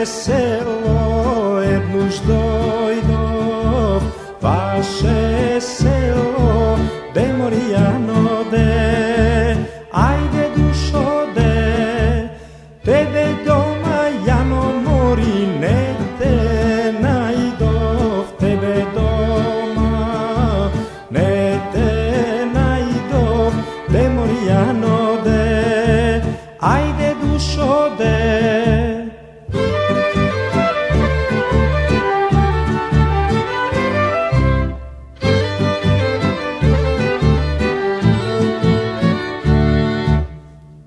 selo jednuž dojdov, vaše selo, de Morijano de, ajde dušo de, tebe doma Jano Mori ne te najdov, tebe doma ne te najdov, de Morijano de, ajde dušo de.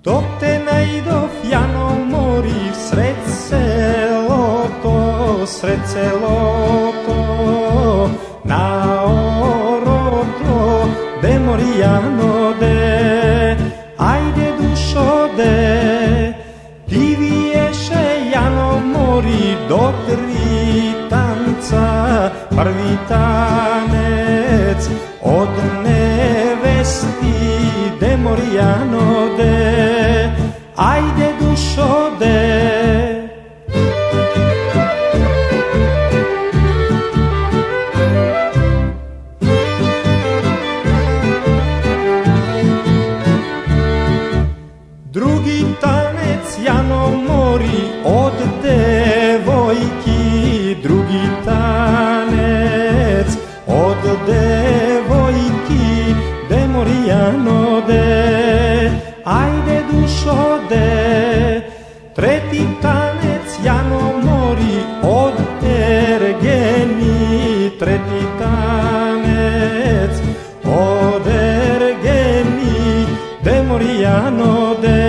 Dok te najdov Jano Mori sred celo to, na oroto, de Morijano de, ajde dušo de, ti viješe Jano Mori do tri tanca, prvi tanec od nevesti, de Morijano de, ajde dušo de. Drugi tanec Jano Mori od devojki, drugi tanec od devojki, de Morijano de, ajde dušo de. Treti tanec Jano Mori od Ergeni, treti tanec od Ergeni, de Morijano de,